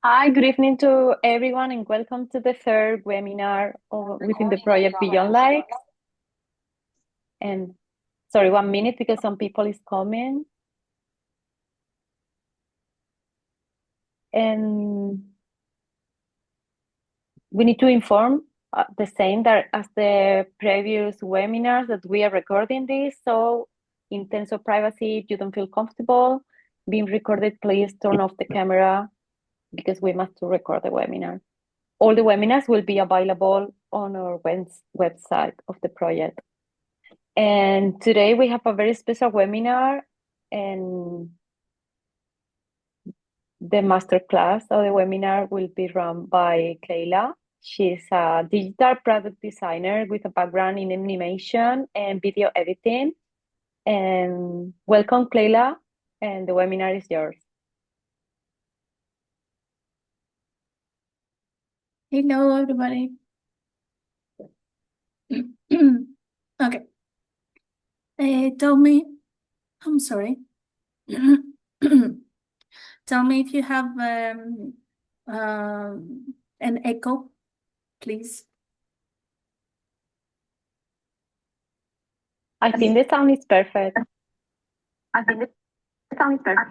Hi, good evening to everyone, and welcome to the third webinar within the project Beyond Likes. And sorry, 1 minute because some people is coming. And we need to inform the same that as the previous webinars that we are recording this. So in terms of privacy, if you don't feel comfortable being recorded, please turn off the camera because we must record the webinar. All the webinars will be available on our website of the project. And today we have a very special webinar, and the masterclass of the webinar will be run by Kleila. She's a digital product designer with a background in animation and video editing. And welcome, Kleila, and the webinar is yours. Hello, everybody. Okay. Tell me, I'm sorry. Tell me if you have an echo, please. I think the sound is perfect. I think it sounds perfect.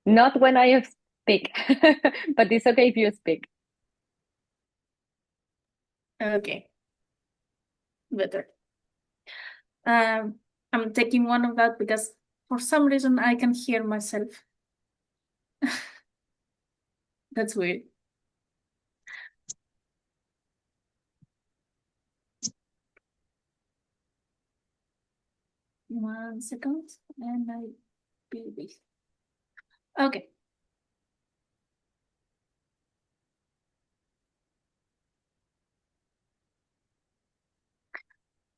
Not when I speak, but it's okay if you speak. Okay, better. I'm taking one of that because for some reason I can hear myself. That's weird. One second, and I be this. Okay.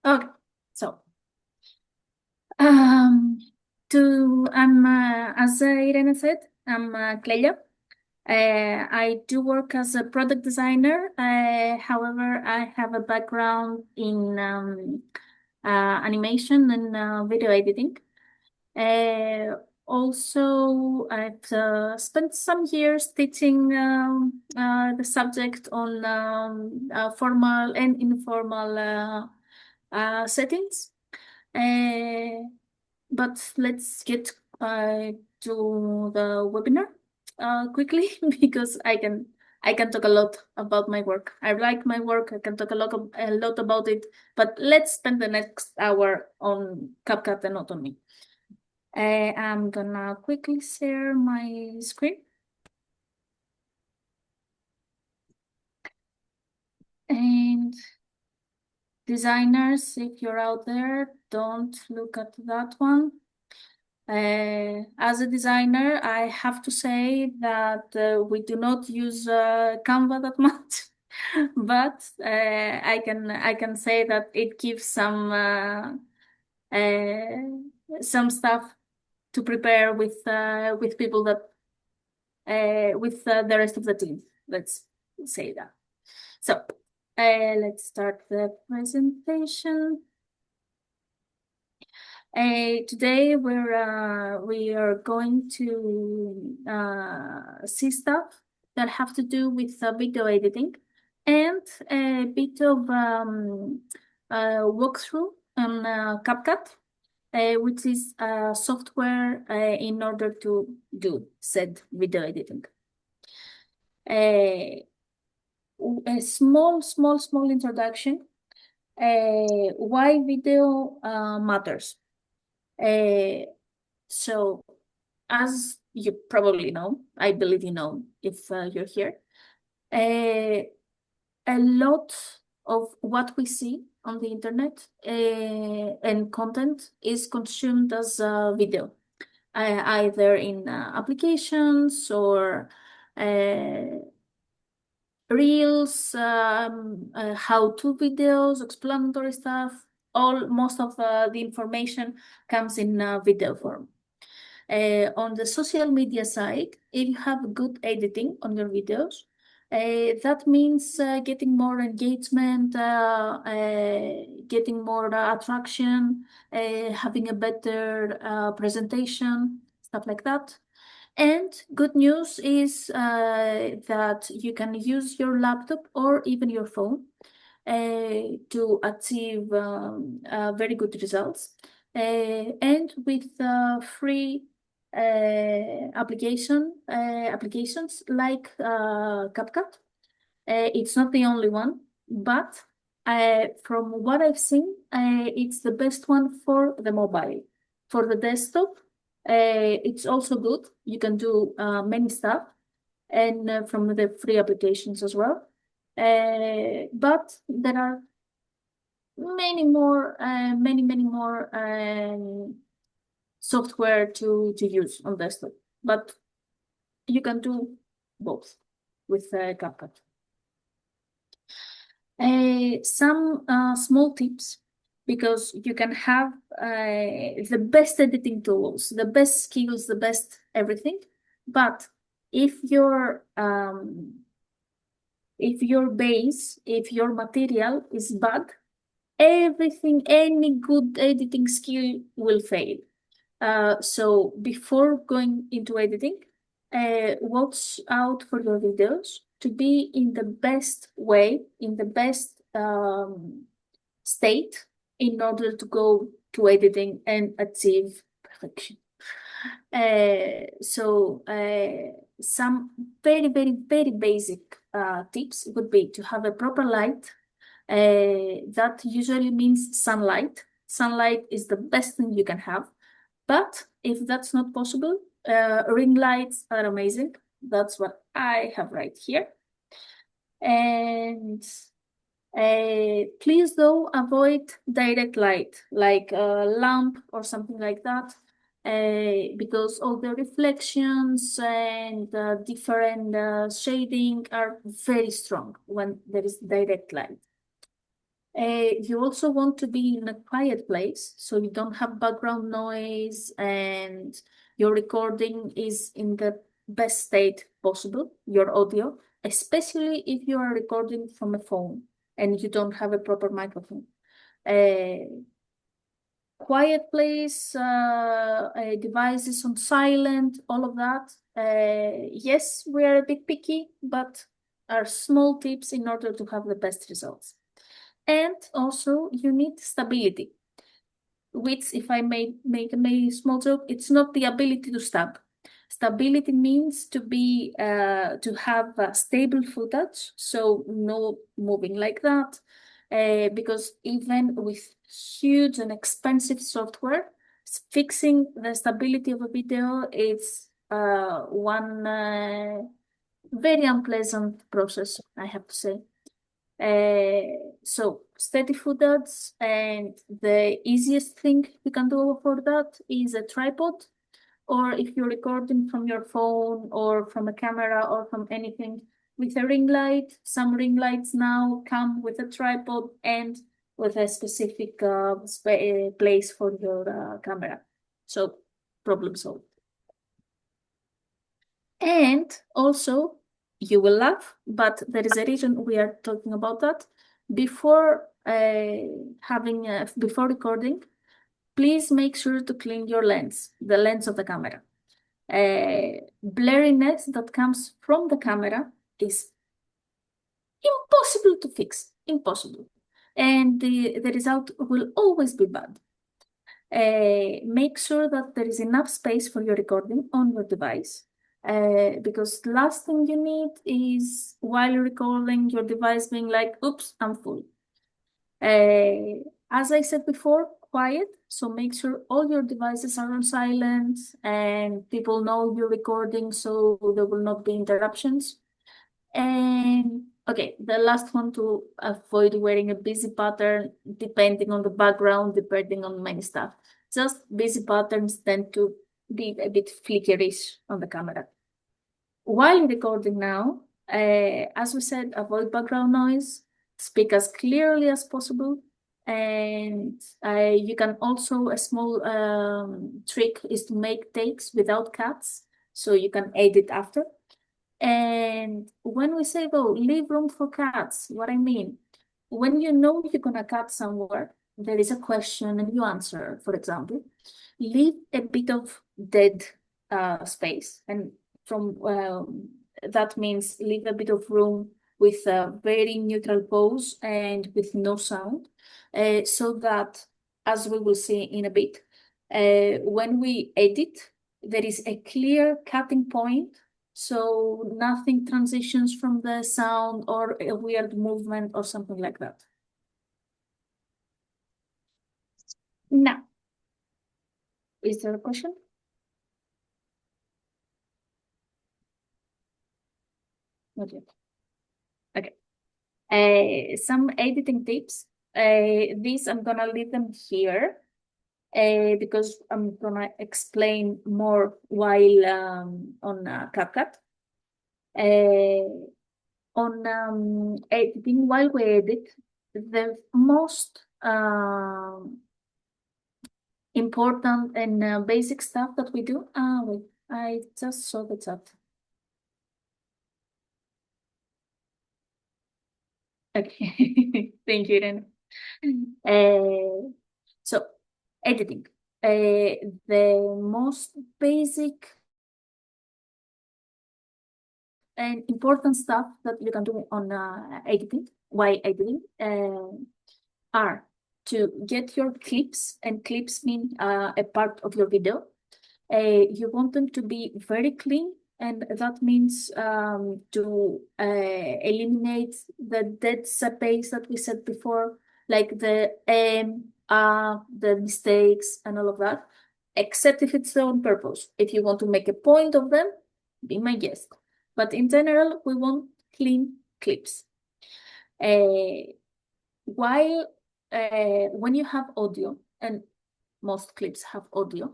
Okay, so um, I'm as Irene said, I'm Kleila. I do work as a product designer. However, I have a background in animation and video editing. Also, I've spent some years teaching the subject on formal and informal settings. But let's get to the webinar quickly because I can talk a lot about my work. I like my work. I can talk a lot about it. But let's spend the next hour on CapCut and not on me. I'm gonna quickly share my screen. And designers, if you're out there, don't look at that one. As a designer, I have to say that we do not use Canva that much, but I can say that it gives some stuff to prepare with people that with the rest of the team. Let's say that. So let's start the presentation. Today we are going to see stuff that have to do with video editing and a bit of walkthrough on CapCut, which is software in order to do said video editing. A small introduction. Why video matters. So, as you probably know, I believe you know if you're here, a lot of what we see on the internet and content is consumed as video, either in applications or reels, how-to videos, explanatory stuff. Most of the information comes in video form. On the social media side, if you have good editing on your videos, That means getting more engagement, getting more attraction, having a better presentation, stuff like that. And good news is that you can use your laptop or even your phone to achieve very good results. And with free applications like CapCut. It's not the only one, but from what I've seen, it's the best one for the mobile. For the desktop, it's also good. You can do many stuff, and from the free applications as well. But there are many more, many more software to use on desktop. But you can do both with CapCut. Some small tips, because you can have the best editing tools, the best skills, the best everything. But if your base, if your material is bad, everything, any good editing skill will fail. So before going into editing, watch out for your videos to be in the best way, in the best state in order to go to editing and achieve perfection. So some very basic tips would be to have a proper light. That usually means sunlight. Sunlight is the best thing you can have. But if that's not possible, ring lights are amazing. That's what I have right here. And please, though, avoid direct light, like a lamp or something like that, because all the reflections and different shading are very strong when there is direct light. You also want to be in a quiet place so you don't have background noise and your recording is in the best state possible, your audio, especially if you are recording from a phone and you don't have a proper microphone. Quiet place, devices on silent, all of that. Yes, we are a bit picky, but are small tips in order to have the best results. And also you need stability, which, if I may make a small joke, it's not the ability to stab. Stability means to be to have stable footage, so no moving like that. Because even with huge and expensive software, fixing the stability of a video is one very unpleasant process, I have to say. So steady footage, and the easiest thing you can do for that is a tripod, or if you're recording from your phone or from a camera or from anything with a ring light. Some ring lights now come with a tripod and with a specific place for your camera. So problem solved. And also, you will laugh, but there is a reason we are talking about that. Before before recording, please make sure to clean your lens, the lens of the camera. Blurriness that comes from the camera is impossible to fix, impossible. And the result will always be bad. Make sure that there is enough space for your recording on your device. Because the last thing you need is, while you're recording, your device being like, oops, I'm full. As I said before, quiet. So make sure all your devices are on silent and people know you're recording, so there will not be interruptions. And okay, the last one, to avoid wearing a busy pattern, depending on the background, depending on many stuff. Just busy patterns tend to be a bit flickerish on the camera. While recording now, as we said, avoid background noise, speak as clearly as possible. And you can also, a small trick is to make takes without cuts, so you can edit after. And when we say, oh, leave room for cuts, what I mean, when you know you're gonna cut somewhere, there is a question and you answer, for example, leave a bit of dead space. And from that means leave a bit of room with a very neutral pose and with no sound, so that, as we will see in a bit, when we edit, there is a clear cutting point, so nothing transitions from the sound or a weird movement or something like that. Now, is there a question? Not yet. Okay. Some editing tips. These I'm gonna leave them here because I'm gonna explain more while on CapCut. On editing, while we edit, the most important and basic stuff that we do. Wait, I just saw the chat. Okay, thank you, Irene. So, editing. The most basic and important stuff that you can do on editing, while editing, are to get your clips, and clips mean a part of your video. You want them to be very clean, and that means to eliminate the dead space that we said before, like the the mistakes and all of that, except if it's on purpose. If you want to make a point of them, be my guest. But in general, we want clean clips. While when you have audio, and most clips have audio,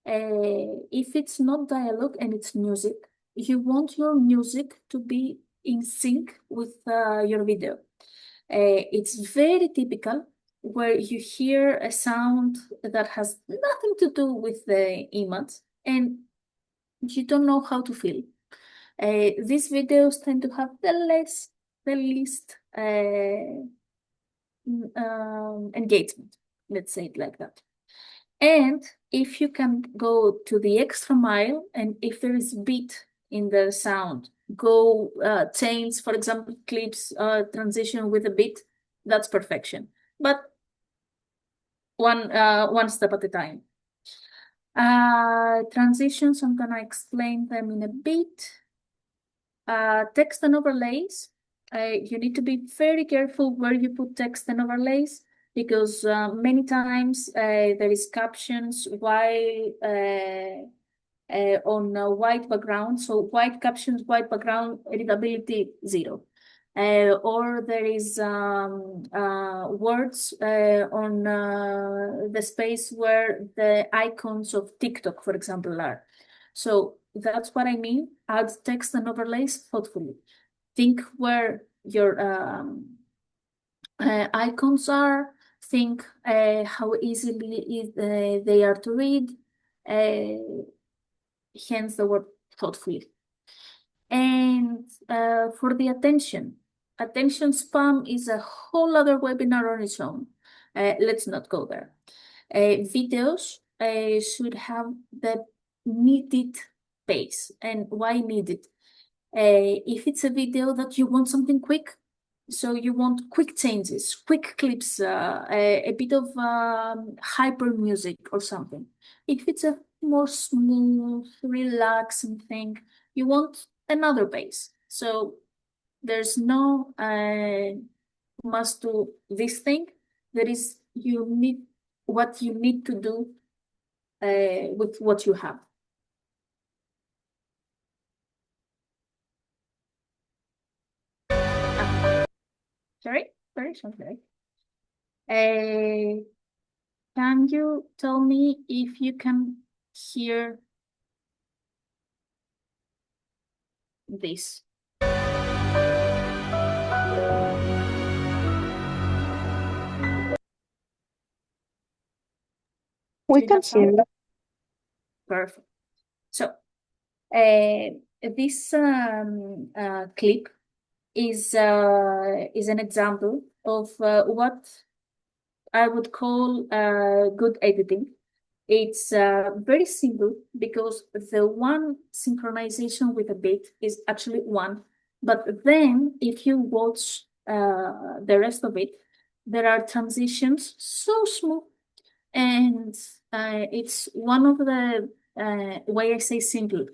if it's not dialogue and it's music, you want your music to be in sync with your video. It's very typical where you hear a sound that has nothing to do with the image and you don't know how to feel. These videos tend to have the least engagement, let's say it like that. And if you can go to the extra mile, and if there is beat in the sound, go change, for example, clips transition with a beat, that's perfection. But one step at a time. Transitions, I'm gonna explain them in a bit. Text and overlays. You need to be very careful where you put text and overlays, because many times there is captions while on a white background. So white captions, white background, editability 0. Or there is words on the space where the icons of TikTok, for example, are. So that's what I mean. Add text and overlays thoughtfully. Think where your icons are. Think how easily they are to read. Hence the word thoughtfully. And for the attention spam is a whole other webinar on its own. Let's not go there. Videos should have the needed pace. And why needed? If it's a video that you want something quick, so you want quick changes, quick clips, a bit of hyper music or something. If it's a more smooth, relaxing thing, you want another pace. So there's no must do this thing. There is what you need to do with what you have. Sorry, sorry. Can you tell me if you can hear this? We Do you can have sound? hear you. Perfect. So this clip is an example of what I would call good editing. It's very simple because the one synchronization with a beat is actually one. But then if you watch the rest of it, there are transitions so smooth. And it's one of the why I say simple.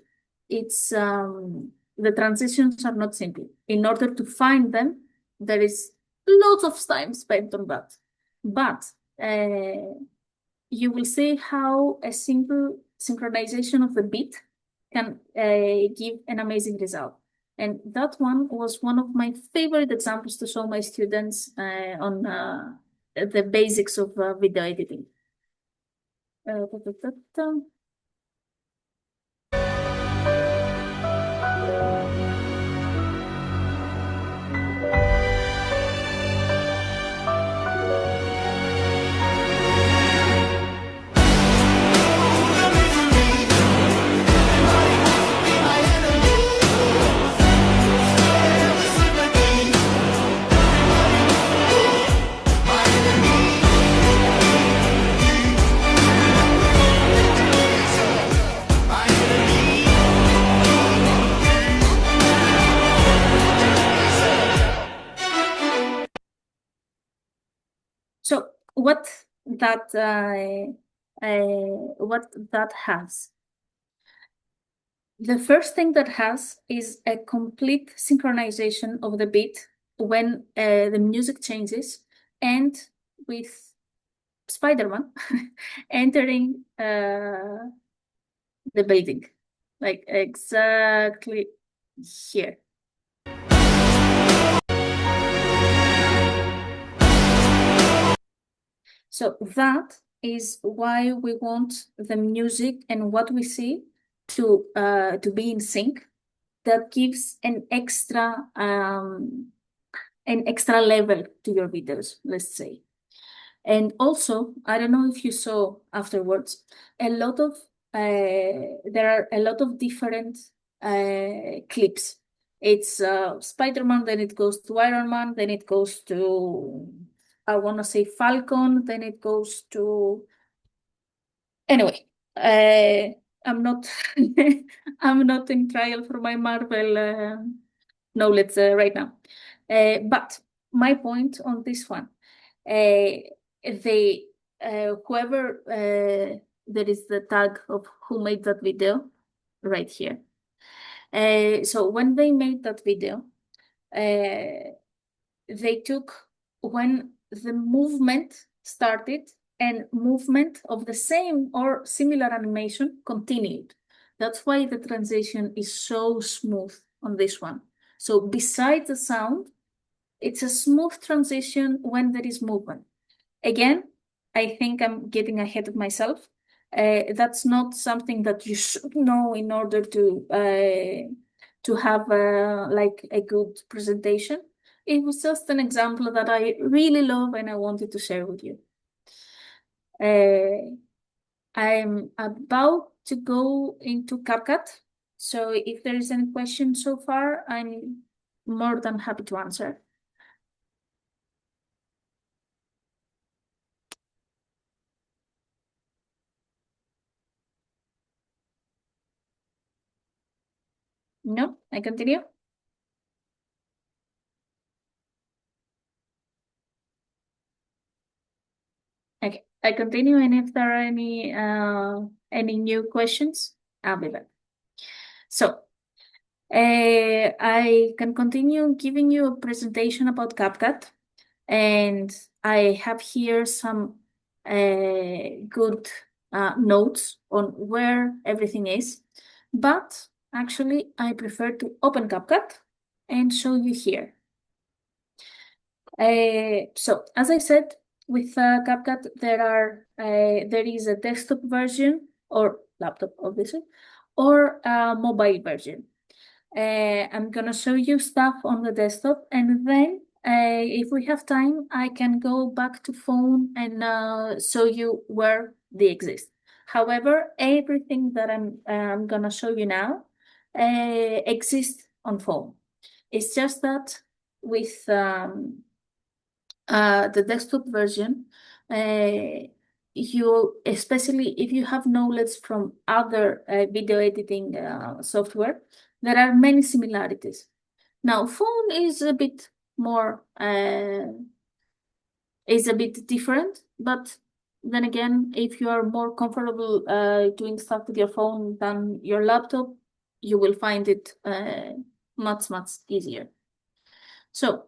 It's the transitions are not simple. In order to find them, there is lots of time spent on that. But you will see how a simple synchronization of the beat can give an amazing result. And that one was one of my favorite examples to show my students on the basics of video editing. Da, da, da, da. So what that has? The first thing that has is a complete synchronization of the beat when the music changes, and with Spider-Man entering the building, like exactly here. So that is why we want the music and what we see to be in sync. That gives an extra level to your videos, let's say. And also, I don't know if you saw afterwards, there are a lot of different clips. It's Spider-Man, then it goes to Iron Man, then it goes to, I want to say Falcon, then it goes to, anyway, I'm not, I'm not in trial for my Marvel knowledge right now. But my point on this one, they whoever there is the tag of who made that video right here. So when they made that video, they took when the movement started and movement of the same or similar animation continued. That's why the transition is so smooth on this one. So besides the sound, it's a smooth transition when there is movement. Again, I think I'm getting ahead of myself. That's not something that you should know in order to have like a good presentation. It was just an example that I really love and I wanted to share with you. I'm about to go into CapCut. So if there is any question so far, I'm more than happy to answer. No, I continue. Okay, I continue, and if there are any new questions, I'll be back. So I can continue giving you a presentation about CapCut, and I have here some good notes on where everything is, but actually I prefer to open CapCut and show you here. So as I said, with CapCut, there is a desktop version or laptop, obviously, or a mobile version. I'm gonna show you stuff on the desktop, and then if we have time, I can go back to phone and show you where they exist. However, everything that I'm gonna show you now exist on phone. It's just that with the desktop version, you, especially if you have knowledge from other video editing software, there are many similarities. Now, phone is a bit more, is a bit different, but then again, if you are more comfortable doing stuff with your phone than your laptop, you will find it much, much easier. So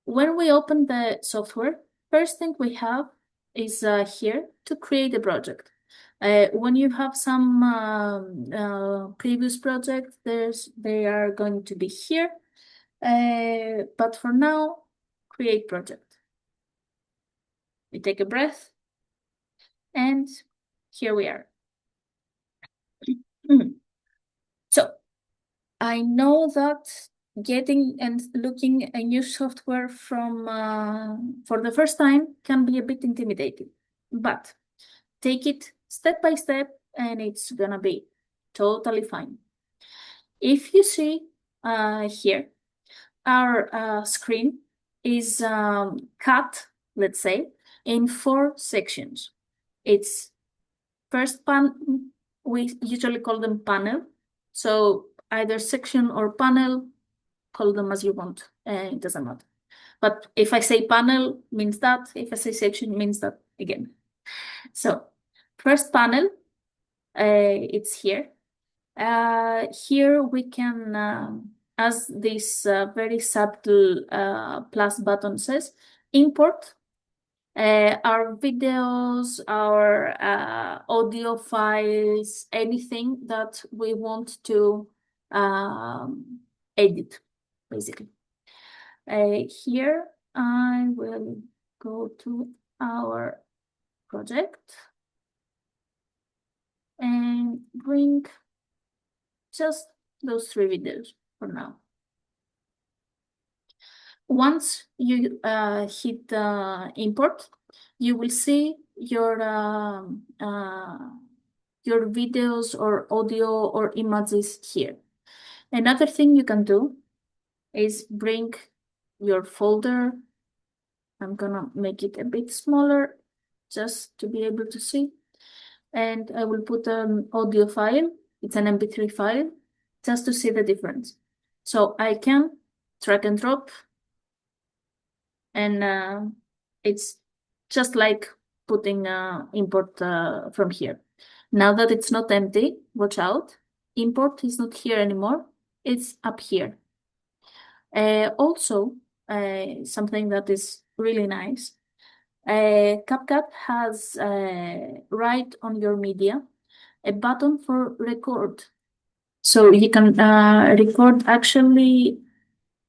when we open the software, first thing we have is here to create a project. When you have some previous projects, they are going to be here. But for now, create project. We take a breath, and here we are. So I know that getting and looking a new software from for the first time can be a bit intimidating, but take it step by step and it's gonna be totally fine. If you see here, our screen is cut, let's say, in 4 sections. It's first we usually call them panel. So either section or panel, call them as you want, it doesn't matter. But if I say panel, means that. If I say section, means that again. So first panel, it's here. Here we can, as this very subtle plus button says, import our videos, our audio files, anything that we want to edit, basically. Here I will go to our project and bring just those 3 videos for now. Once you hit import, you will see your videos or audio or images here. Another thing you can do is bring your folder. I'm gonna make it a bit smaller just to be able to see. And I will put an audio file. It's an MP3 file just to see the difference. So I can drag and drop, and it's just like putting import from here. Now that it's not empty, watch out. Import is not here anymore. It's up here. Also, something that is really nice. CapCut has right on your media a button for record. So you can record actually,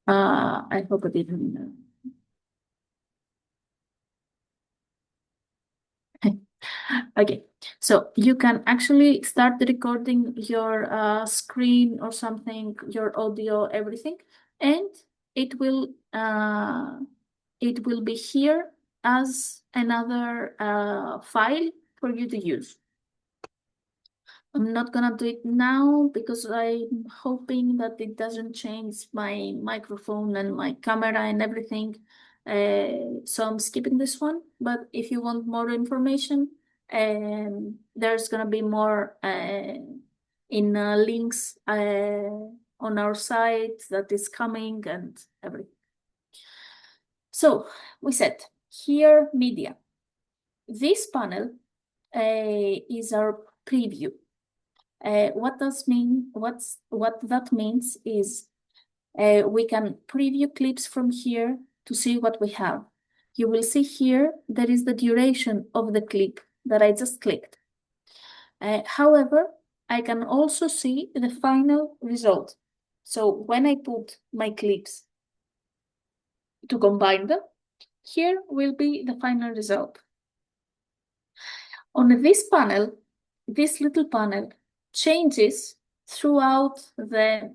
I hope I didn't. Okay, so you can actually start recording your screen or something, your audio, everything, and it will be here as another file for you to use. I'm not gonna do it now because I'm hoping that it doesn't change my microphone and my camera and everything. So I'm skipping this one. But if you want more information, there's gonna be more in links on our site that is coming and everything. So we said here media. This panel is our preview. What that means is we can preview clips from here to see what we have. You will see here there is the duration of the clip that I just clicked. However, I can also see the final result. So when I put my clips to combine them, here will be the final result. On this panel, this little panel changes throughout the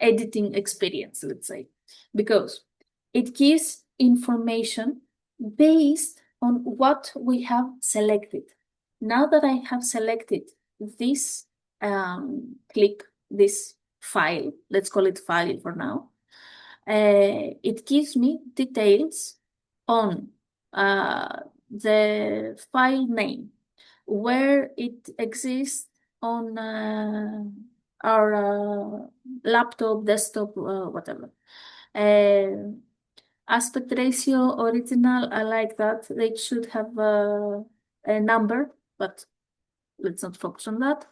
editing experience, let's say, because it gives information based on what we have selected. Now that I have selected this clip, this file, let's call it file for now, it gives me details on the file name, where it exists on our laptop, desktop, whatever. Aspect ratio, original, I like that. They should have a number, but let's not focus on that.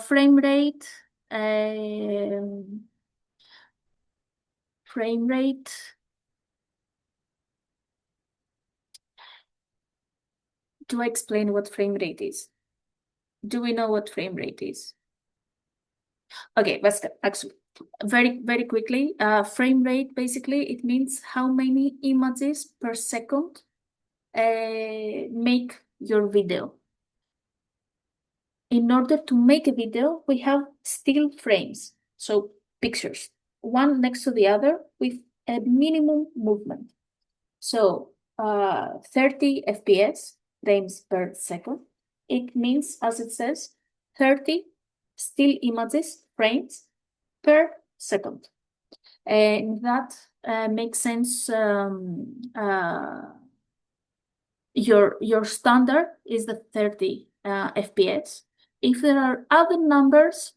Frame rate, frame rate. Do I explain what frame rate is? Do we know what frame rate is? Okay, let's actually very, very quickly. Frame rate, basically, it means how many images per second make your video. In order to make a video, we have still frames, so pictures, one next to the other with a minimum movement. So 30 FPS, frames per second. It means, as it says, 30 still images, frames per second. And that makes sense. Your standard is the 30 FPS. If there are other numbers,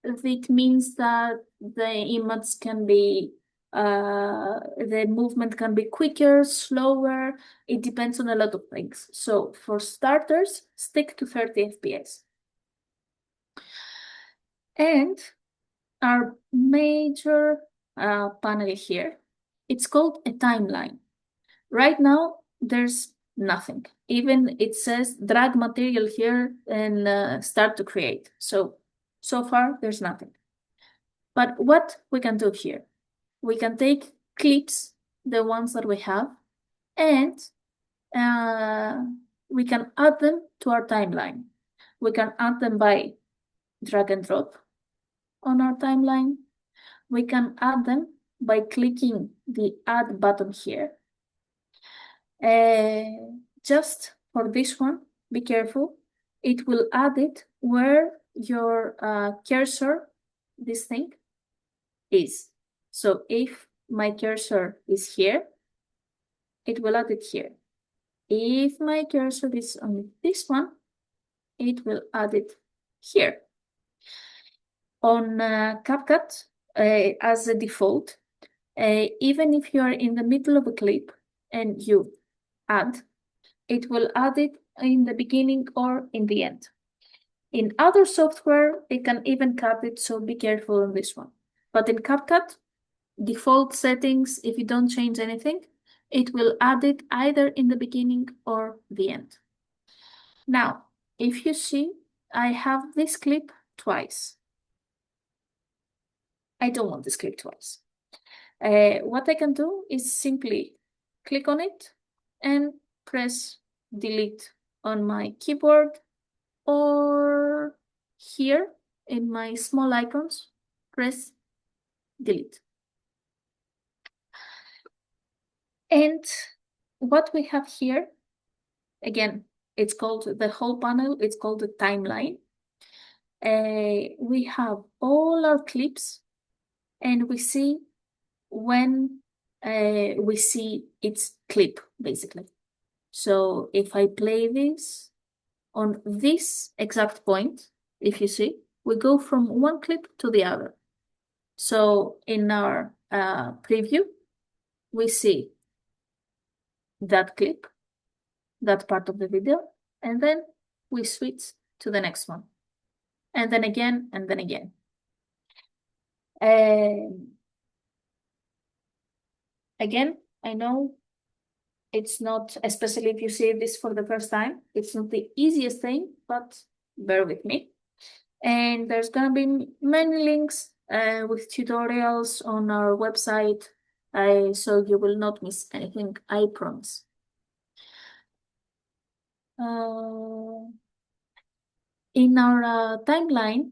it means that the image can be, the movement can be quicker, slower. It depends on a lot of things. So for starters, stick to 30 FPS. And our major panel here, it's called a timeline. Right now, there's nothing. Even it says drag material here and start to create. So far, there's nothing. But what we can do here, we can take clips, the ones that we have, and we can add them to our timeline. We can add them by drag and drop on our timeline. We can add them by clicking the add button here. Just for this one, be careful. It will add it where your cursor, this thing, is. So if my cursor is here, it will add it here. If my cursor is on this one, it will add it here. On CapCut, as a default, even if you are in the middle of a clip and you add, it will add it in the beginning or in the end. In other software, it can even cut it, so be careful on this one. But in CapCut, default settings, if you don't change anything, it will add it either in the beginning or the end. Now, if you see, I have this clip twice. I don't want this clip twice. What I can do is simply click on it and press delete on my keyboard, or here in my small icons, press delete. And what we have here, again, it's called the whole panel, it's called the timeline. We have all our clips, and we see when we see its clip, basically. So if I play this on this exact point, if you see, we go from one clip to the other. So in our preview, we see that clip, that part of the video, and then we switch to the next one. And then again, and then again. Again, I know it's not, especially if you see this for the first time, it's not the easiest thing, but bear with me. And there's gonna be many links with tutorials on our website, so you will not miss anything, I promise. In our timeline,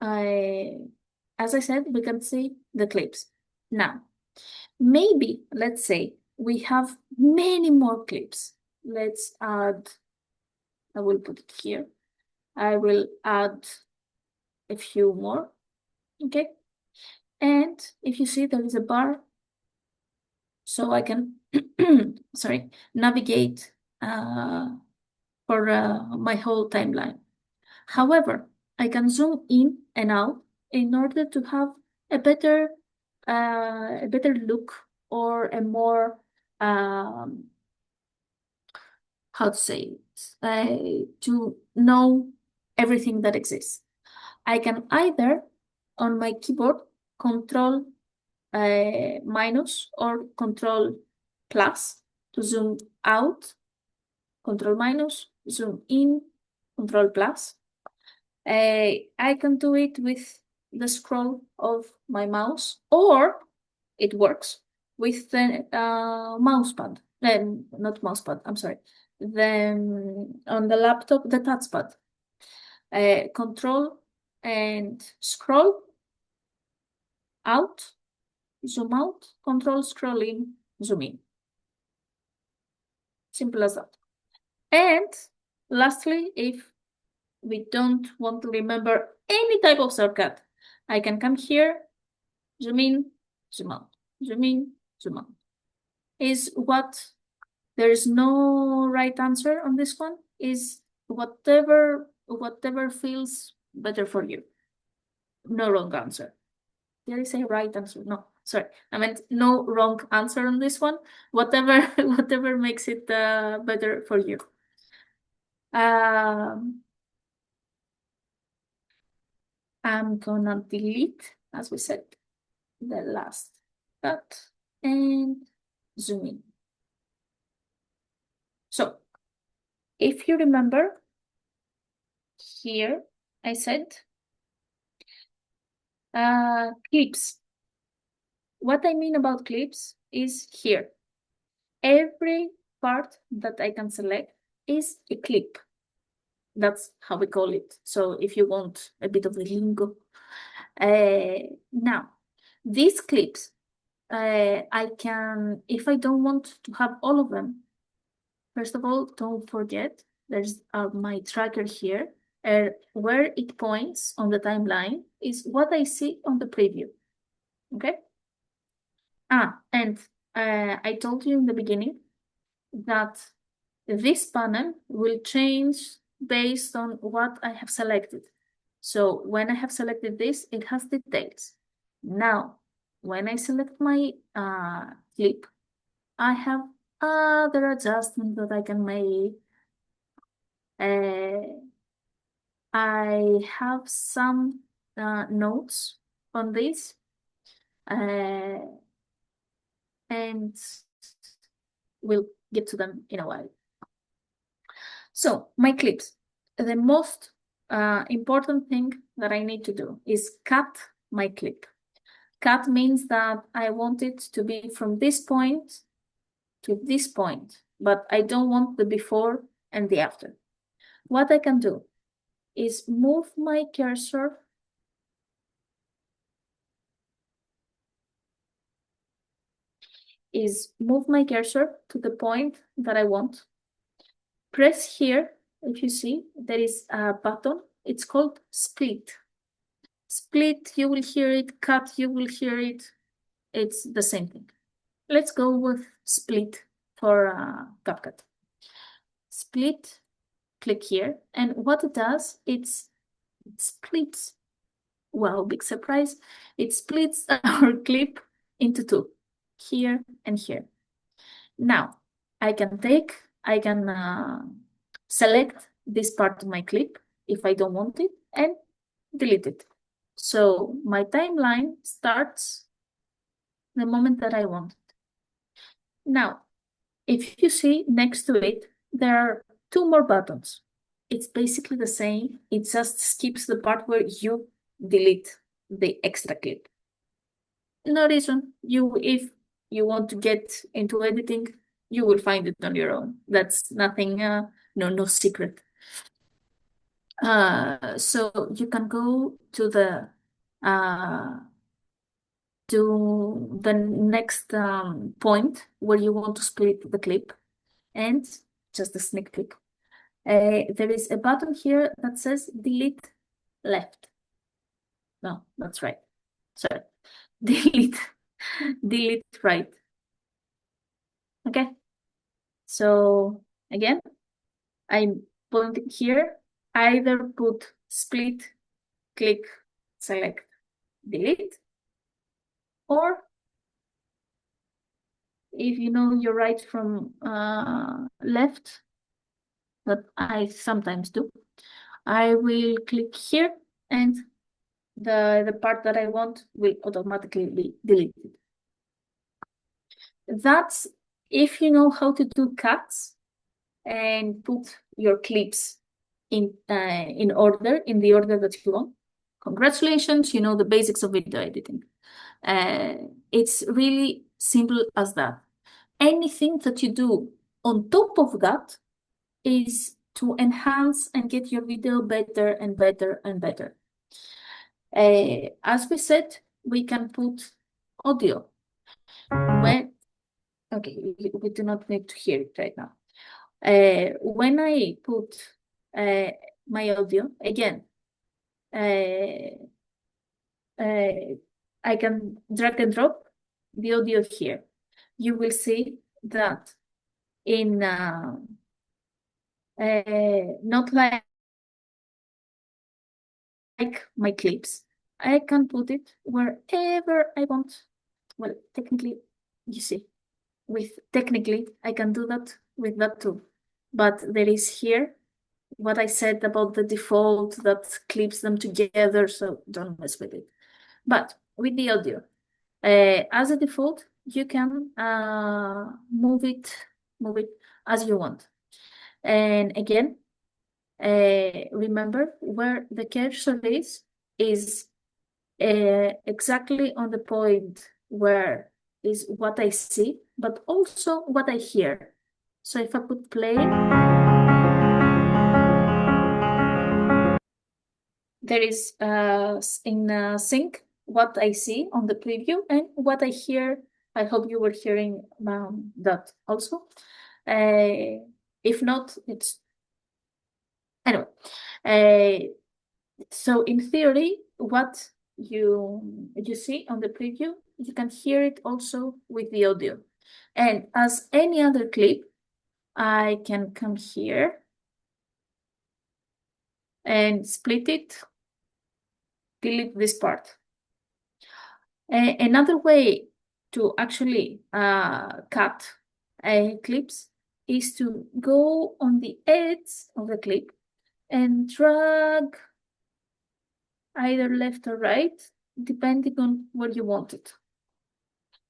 as I said, we can see the clips. Now, maybe, let's say, we have many more clips. Let's add I will put it here. I will add a few more, okay? And if you see, there is a bar, so I can, sorry, navigate for my whole timeline. However, I can zoom in and out in order to have a better look, or a more how to say it, to know everything that exists. I can either on my keyboard control minus or control plus to zoom out, control minus, zoom in, control plus. I can do it with the scroll of my mouse, or it works with the mousepad. Not mousepad, I'm sorry. Then on the laptop, the touchpad. Control and scroll out, zoom out, control, scroll in, zoom in. Simple as that. And lastly, if we don't want to remember any type of shortcut, I can come here, zoom in, zoom out, zoom in, zoom out. Is what there is no right answer on this one. Is whatever feels better for you. No wrong answer. Did I say right answer? No, sorry. I meant no wrong answer on this one. Whatever makes it better for you. I'm gonna delete, as we said, the last cut and zoom in. So if you remember, here I said clips. What I mean about clips is here. Every part that I can select is a clip. That's how we call it. So if you want a bit of the lingo. Now, these clips, I can, if I don't want to have all of them, first of all, don't forget, there's my tracker here, where it points on the timeline is what I see on the preview, okay? And I told you in the beginning that this panel will change based on what I have selected. So when I have selected this, it has details. Now, when I select my clip, I have other adjustments that I can make. I have some notes on this, and we'll get to them in a while. So my clips, the most important thing that I need to do is cut my clip. Cut means that I want it to be from this point to this point, but I don't want the before and the after. What I can do is move my cursor to the point that I want. Press here. If you see, there is a button. It's called split. Split, you will hear it. Cut, you will hear it. It's the same thing. Let's go with split for CapCut. Split, click here. And what it does, it splits. Wow, big surprise. It splits our clip into two, here and here. Now, I can select this part of my clip if I don't want it and delete it. So my timeline starts the moment that I want it. Now, if you see next to it, there are two more buttons. It's basically the same. It just skips the part where you delete the extra clip. No reason. If you want to get into editing, you will find it on your own. That's nothing, no secret. So you can go to the next point where you want to split the clip, and just a sneak peek. there is a button here that says delete left. No, that's right. Sorry. Delete, delete right. Okay. So again, I'm pointing here, either put split, click, select, delete, or if you know your right from left, that I sometimes do, I will click here and the part that I want will automatically be deleted. That's if you know how to do cuts and put your clips in order, in the order that you want. Congratulations, you know the basics of video editing. It's really simple as that. Anything that you do on top of that is to enhance and get your video better and better and better. As we said, we can put audio. Okay, we do not need to hear it right now. When I put my audio, again, I can drag and drop the audio here. You will see that in not like my clips, I can put it wherever I want. Well, technically, you see, technically, I can do that with that too. But there is here what I said about the default that clips them together, so don't mess with it. But with the audio, as a default, you can move it as you want. And again, remember where the cursor is exactly on the point where is what I see, but also what I hear. So if I put play, there is in sync what I see on the preview and what I hear. I hope you were hearing that also. If not, it's anyway. So in theory, what you see on the preview, you can hear it also with the audio. And as any other clip, I can come here and split it, delete this part. Another way to actually cut clips is to go on the edge of the clip and drag either left or right, depending on where you want it.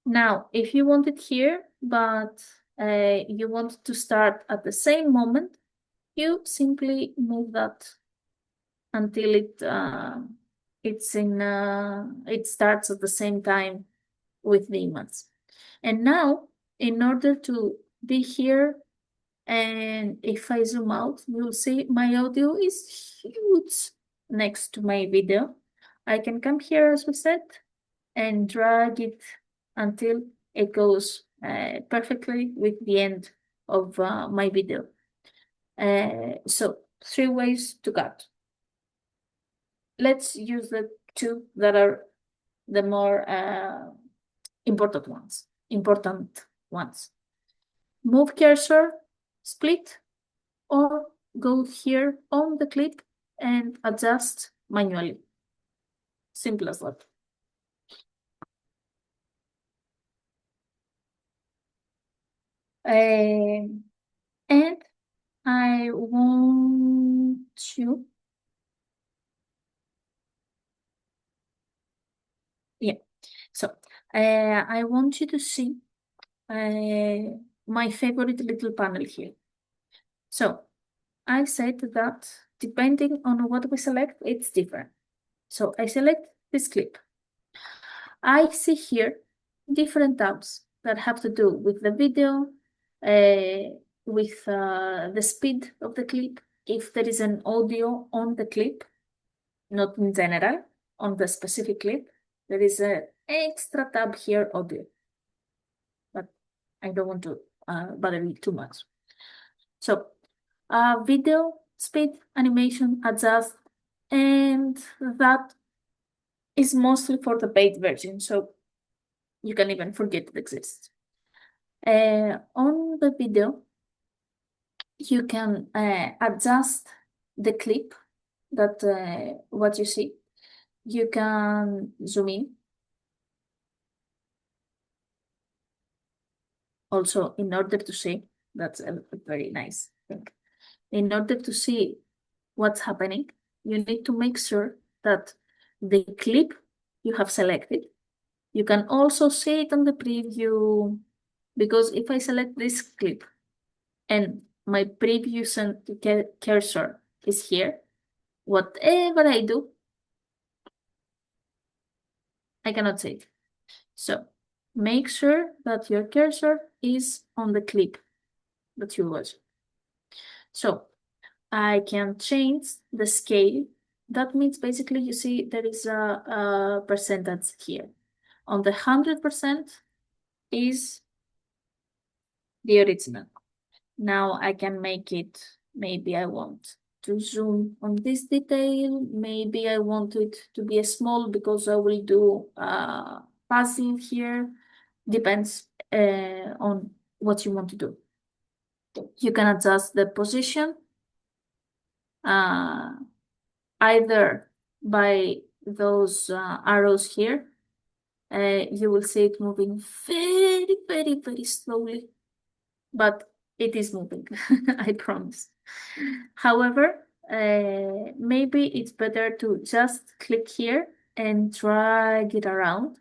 Now, if you want it here, but you want to start at the same moment, you simply move that until it starts at the same time with the image. And now, in order to be here, and if I zoom out, you'll see my audio is huge next to my video. I can come here, as we said, and drag it until it goes perfectly with the end of my video. So 3 ways to cut. Let's use the 2 that are the more important ones. Move cursor, split, or go here on the clip and adjust manually. Simple as that. And I want you, yeah. So I want you to see my favorite little panel here. So I said that depending on what we select, it's different. So I select this clip. I see here different tabs that have to do with the video, with the speed of the clip, if there is an audio on the clip, not in general, on the specific clip, there is an extra tab here, audio. But I don't want to bother you too much. So video speed, animation, adjust, and that is mostly for the paid version, so you can even forget it exists. On the video, you can adjust the clip that what you see. You can zoom in. Also, in order to see, that's a very nice thing. In order to see what's happening, you need to make sure that the clip you have selected, you can also see it on the preview, because if I select this clip and my preview cursor is here, whatever I do, I cannot see it. So make sure that your cursor is on the clip that you watch. So I can change the scale. That means basically you see there is a percentage here. On the 100% is the original. Now I can make it, maybe I want to zoom on this detail. Maybe I want it to be small because I will do passing here. Depends on what you want to do. You can adjust the position either by those arrows here. You will see it moving very, very, very slowly, but it is moving, I promise. However, maybe it's better to just click here and drag it around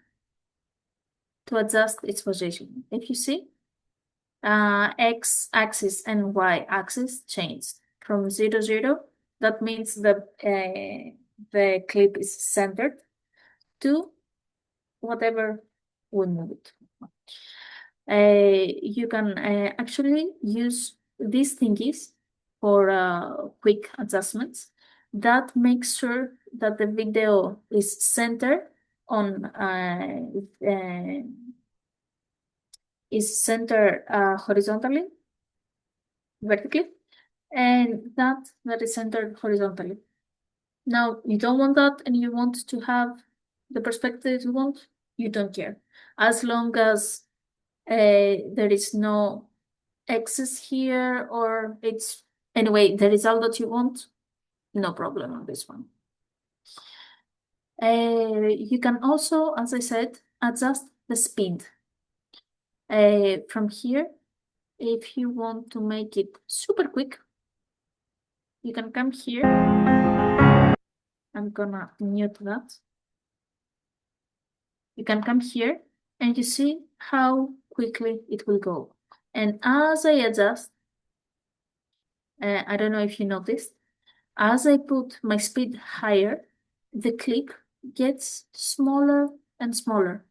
to adjust its position. If you see, x-axis and y-axis changed from 0, 0. That means the clip is centered to whatever we move it. You can actually use these thingies for quick adjustments that makes sure that the video is centered on horizontally, vertically, and that is centered horizontally. Now you don't want that, and you want to have the perspective you want. You don't care, as long as there is no excess here, or it's anyway the result that you want. No problem on this one. You can also, as I said, adjust the speed. From here, if you want to make it super quick, you can come here. I'm gonna mute that. You can come here and you see how quickly it will go. And as I adjust, I don't know if you noticed, as I put my speed higher, the clip gets smaller and smaller.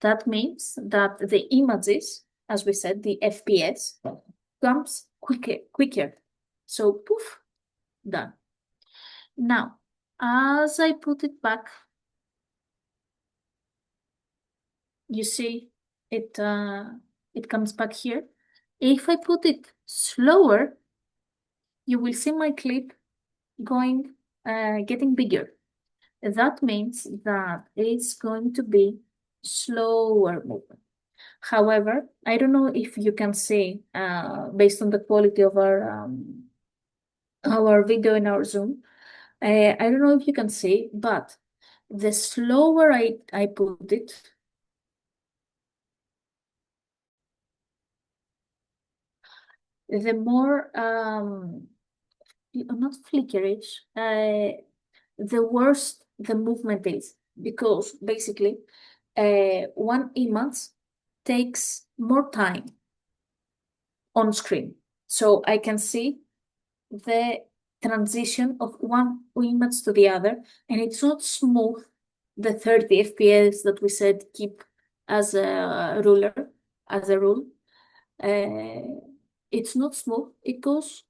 That means that the images, as we said, the FPS, comes quicker. So poof, done. Now, as I put it back, you see it comes back here. If I put it slower, you will see my clip getting bigger. That means that it's going to be slower movement. However, I don't know if you can see, based on the quality of our video in our Zoom, I don't know if you can see, but the slower I put it, the more not flickerish, the worse the movement is, because basically one image takes more time on screen. So I can see the transition of one image to the other, and it's not smooth, the 30 FPS that we said keep as a rule. It's not smooth, it goes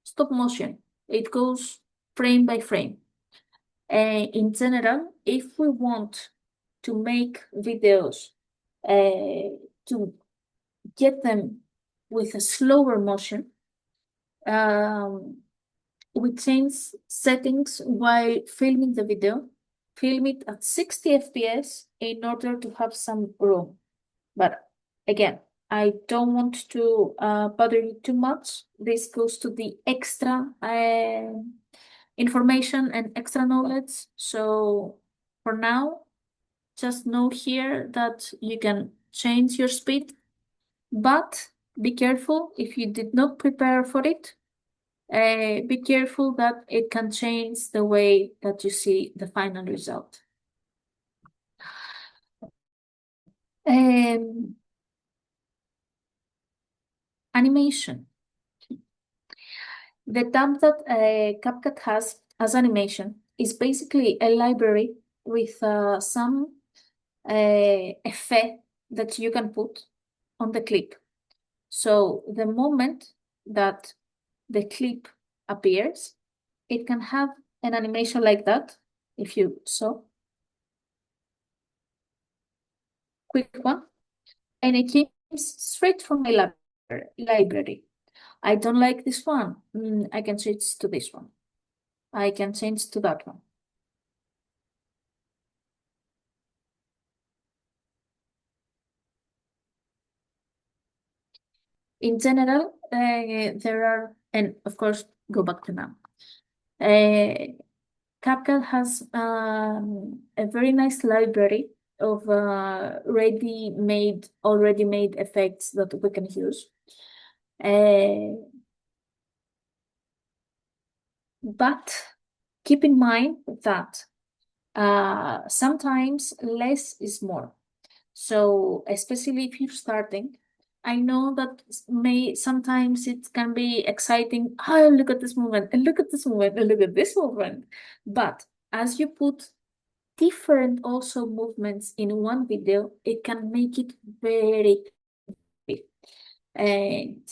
stop motion. It goes frame by frame. In general, if we want to make videos to get them with a slower motion, we change settings while filming the video. Film it at 60 FPS in order to have some room. But again, I don't want to bother you too much. This goes to the extra information and extra knowledge. So for now, just know here that you can change your speed, but be careful if you did not prepare for it. Be careful that it can change the way that you see the final result. Animation. The tab that CapCut has as animation is basically a library with some effect that you can put on the clip. So the moment that the clip appears, it can have an animation like that, if you saw. Quick one. And it comes straight from my library. I don't like this one. I can switch to this one. I can change to that one. In general, there are, and of course, go back to now. CapCut has a very nice library of already made effects that we can use. But keep in mind that sometimes less is more. So especially if you're starting, I know that sometimes it can be exciting. Oh, look at this movement, and look at this movement, and look at this movement. But as you put different also movements in one video, it can make it very big. And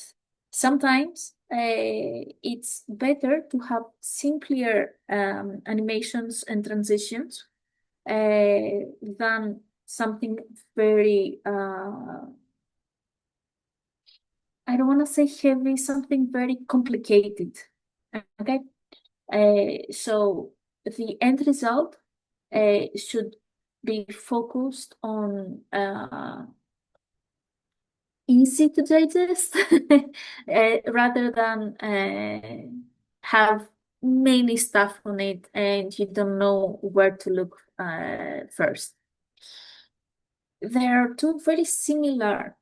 sometimes it's better to have simpler animations and transitions than something very I don't want to say heavy, something very complicated. Okay, so the end result should be focused on easy to digest rather than have many stuff on it and you don't know where to look first. There are two very similar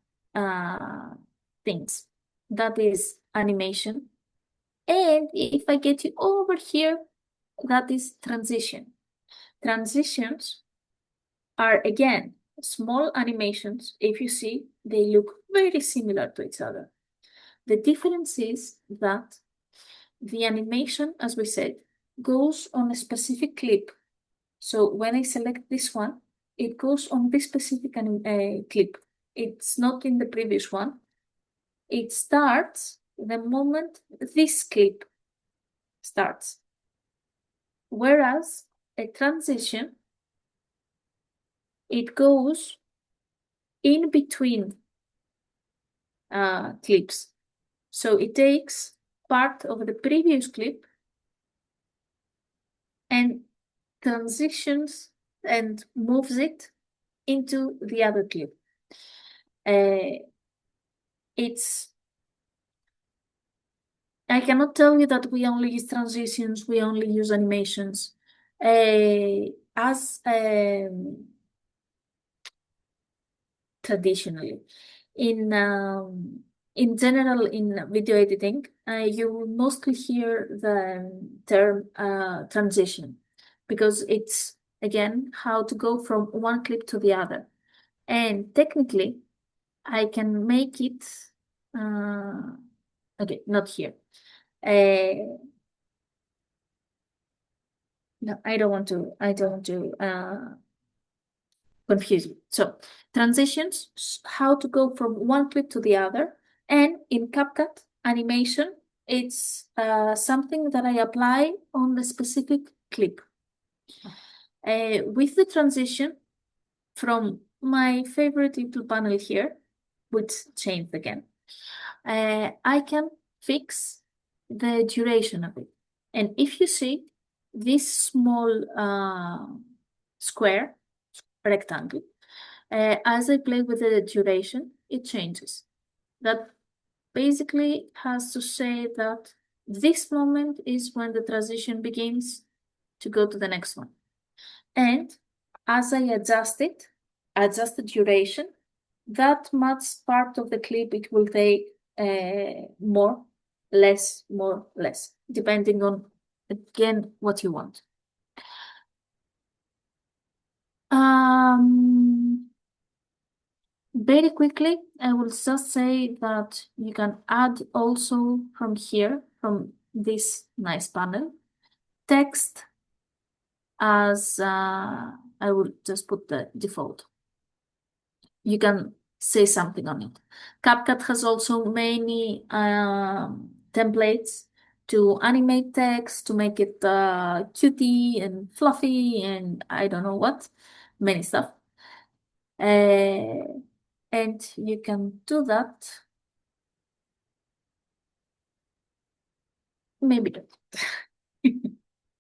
things. That is animation. And if I get you over here, that is transition. Transitions are, again, small animations. If you see, they look very similar to each other. The difference is that the animation, as we said, goes on a specific clip. So when I select this one, it goes on this specific clip. It's not in the previous one. It starts the moment this clip starts. Whereas a transition, it goes in between clips. So it takes part of the previous clip and transitions and moves it into the other clip. I cannot tell you that we only use transitions, we only use animations. As traditionally. In general, in video editing, you will mostly hear the term transition because it's, again, how to go from one clip to the other. And technically, I can make it, okay, not here. No, I don't want to confuse you. So transitions, how to go from one clip to the other. And in CapCut animation, it's something that I apply on the specific clip. With the transition from my favorite little panel here, which changed again, I can fix the duration of it. And if you see this small square, rectangle, as I play with the duration, it changes. That basically has to say that this moment is when the transition begins to go to the next one. And as I adjust the duration, that much part of the clip it will take more, less, depending on, again, what you want. Very quickly, I will just say that you can add also from here, from this nice panel, text as I will just put the default. You can say something on it. CapCut has also many templates to animate text, to make it cutie and fluffy and I don't know what, many stuff. And you can do that. Maybe not.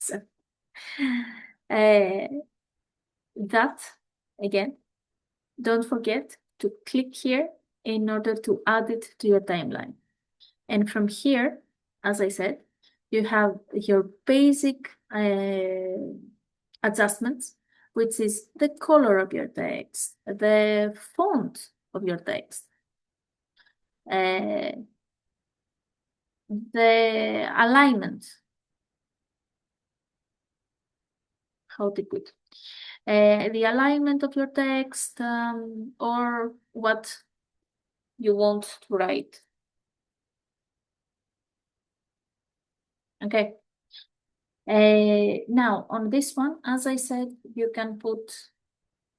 So, that, again, don't forget to click here in order to add it to your timeline. And from here, as I said, you have your basic adjustments, which is the color of your text, the font of your text, the alignment, how to put the alignment of your text, or what you want to write. Okay. Now on this one, as I said, you can put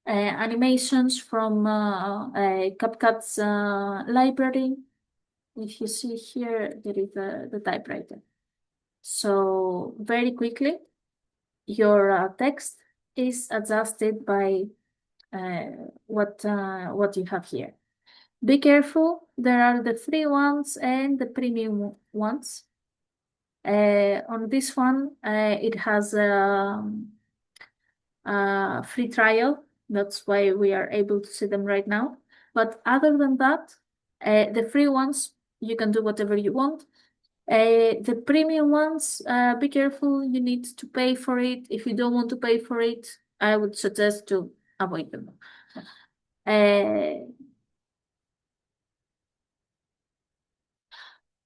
animations from CapCut's library. If you see here, there is the typewriter. So very quickly, your text is adjusted by what you have here. Be careful, there are the free ones and the premium ones. On this one, it has a free trial. That's why we are able to see them right now. But other than that, the free ones, you can do whatever you want. The premium ones, be careful, you need to pay for it. If you don't want to pay for it, I would suggest to avoid them.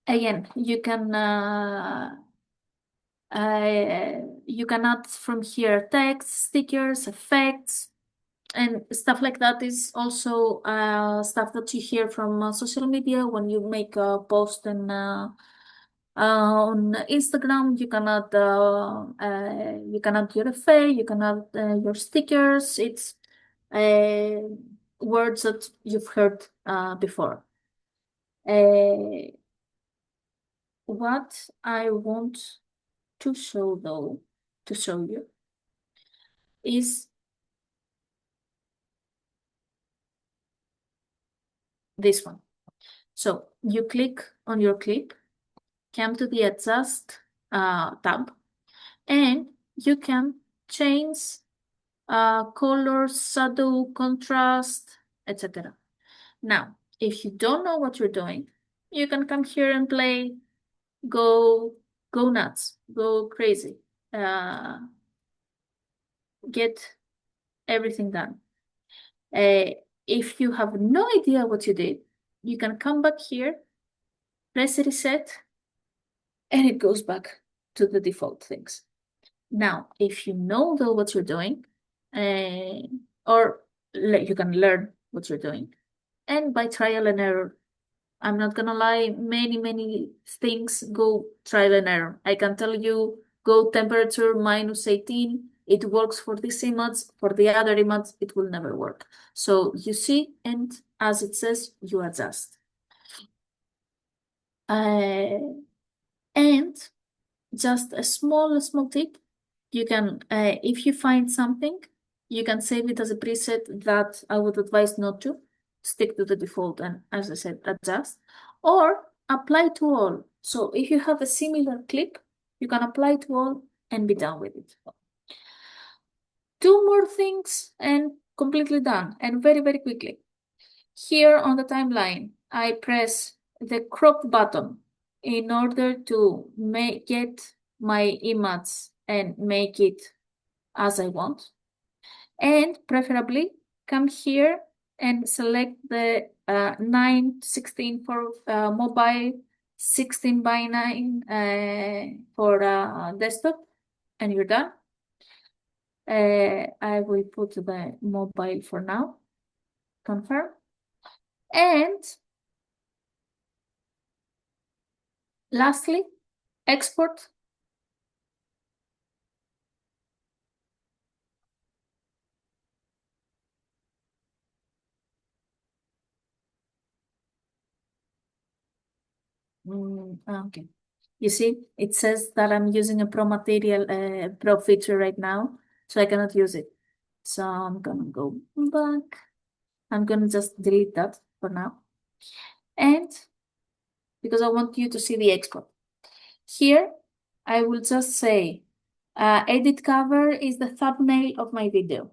Again, you can add from here text, stickers, effects, and stuff like that is also stuff that you hear from social media when you make a post and on Instagram. You can add your effect, you can add your stickers. It's words that you've heard before. What I want to show you is this one. So you click on your clip, come to the adjust tab, and you can change color, shadow, contrast, etc. Now, if you don't know what you're doing, you can come here and play, go nuts, go crazy, get everything done. If you have no idea what you did, you can come back here, press reset, and it goes back to the default things. Now, if you know though what you're doing, or you can learn what you're doing, and by trial and error, I'm not gonna lie, many things go trial and error. I can tell you, go temperature -18, it works for this image, for the other image, it will never work. So you see, and as it says, you adjust. And just a small tip, you can, if you find something, you can save it as a preset that I would advise not to. Stick to the default and, as I said, adjust. Or apply to all. So if you have a similar clip, you can apply to all and be done with it. Two more things and completely done, and very, very quickly. Here on the timeline, I press the crop button in order to get my image and make it as I want. And preferably come here and select the 9:16 for mobile, 16:9 for desktop, and you're done. I will put the mobile for now, confirm. And lastly, export. Okay. You see, it says that I'm using a Pro material, Pro feature right now, so I cannot use it. So I'm gonna go back. I'm gonna just delete that for now. And because I want you to see the export. Here, I will just say, edit cover is the thumbnail of my video.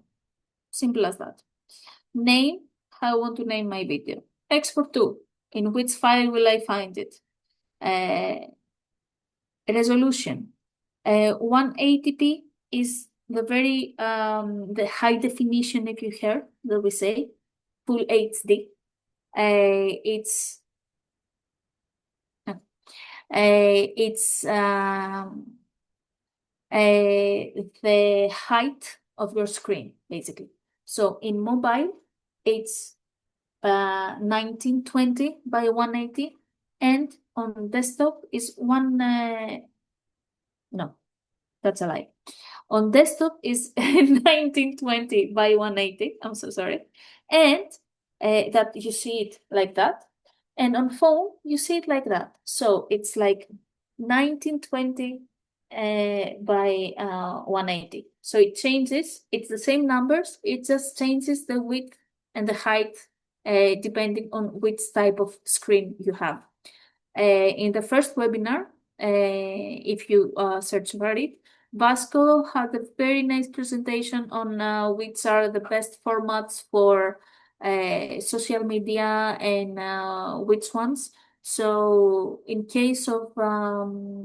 Simple as that. Name, how I want to name my video. Export to, in which file will I find it? Resolution. 180p is the very the high definition, if you heard that we say, full HD. It's the height of your screen, basically. So in mobile, it's 1920 by 180, and on desktop is no, that's a lie. On desktop is 1920 by 180. I'm so sorry. And that you see it like that. And on phone, you see it like that. So it's like 1920 by 180. So it changes. It's the same numbers. It just changes the width and the height depending on which type of screen you have. In the first webinar, if you search for it, Vasco had a very nice presentation on which are the best formats for social media and which ones. So in case of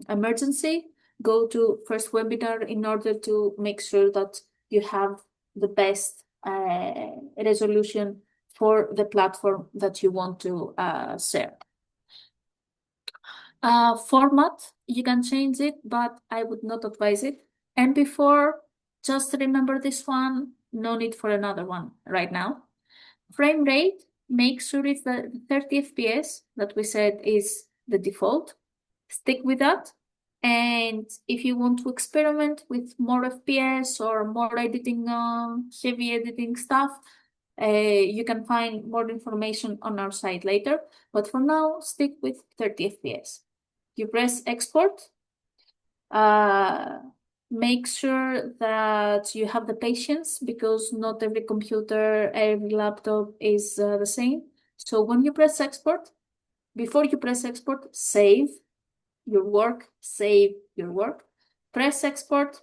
emergency, go to first webinar in order to make sure that you have the best resolution for the platform that you want to share. Format, you can change it, but I would not advise it. And before, just remember this one, no need for another one right now. Frame rate, make sure it's the 30 FPS that we said is the default. Stick with that. And if you want to experiment with more FPS or more editing, heavy editing stuff, you can find more information on our site later. But for now, stick with 30 FPS. You press export. Make sure that you have the patience because not every computer, every laptop is the same. So when you press export, before you press export, save your work, save your work. Press export,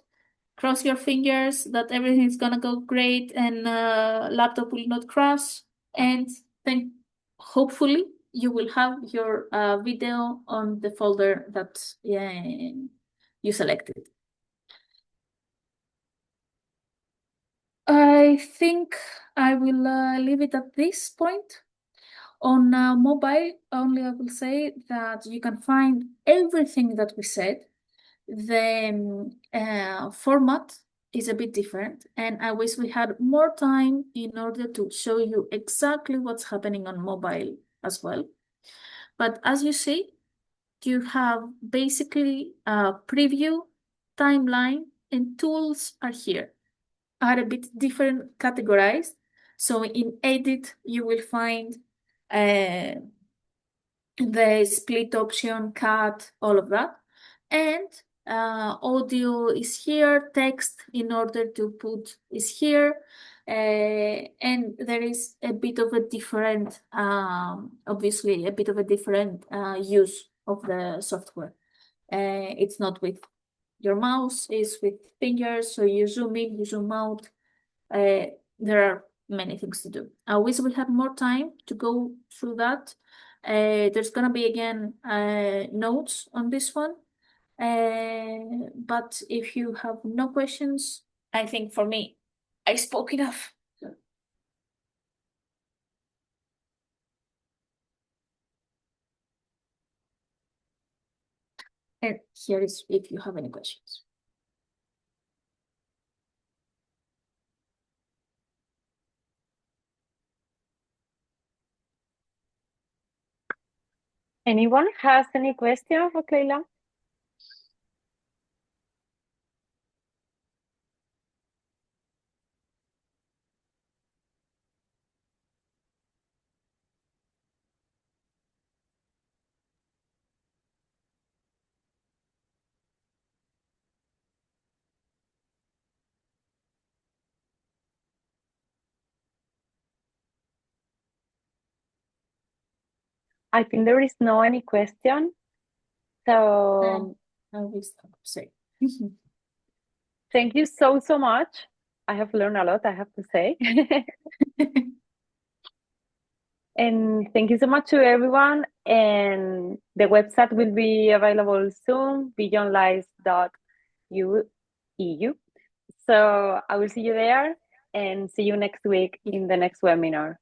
cross your fingers that everything is gonna go great and laptop will not crash. And then hopefully you will have your video on the folder that you selected. I think I will leave it at this point. On mobile, only I will say that you can find everything that we said. The format is a bit different, and I wish we had more time in order to show you exactly what's happening on mobile as well. But as you see, you have basically a preview, timeline, and tools are here, are a bit different categorized. So in edit, you will find the split option, cut, all of that. And audio is here, text in order to put is here. And there is a bit of a different, obviously, a bit of a different use of the software. It's not with your mouse, it's with fingers. So you zoom in, you zoom out. There are many things to do. I wish we had more time to go through that. There's gonna be again notes on this one. But if you have no questions, I think for me, I spoke enough. And here is if you have any questions. Anyone has any question for Kleila? I think there is no any question. So I will stop. Say. thank you so much. I have learned a lot, I have to say. And thank you so much to everyone. And the website will be available soon, beyondlives.eu. So I will see you there and see you next week in the next webinar.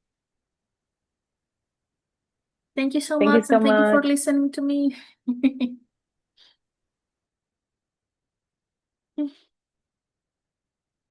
Thank you so Thank you much, so and thank you for much. listening to me.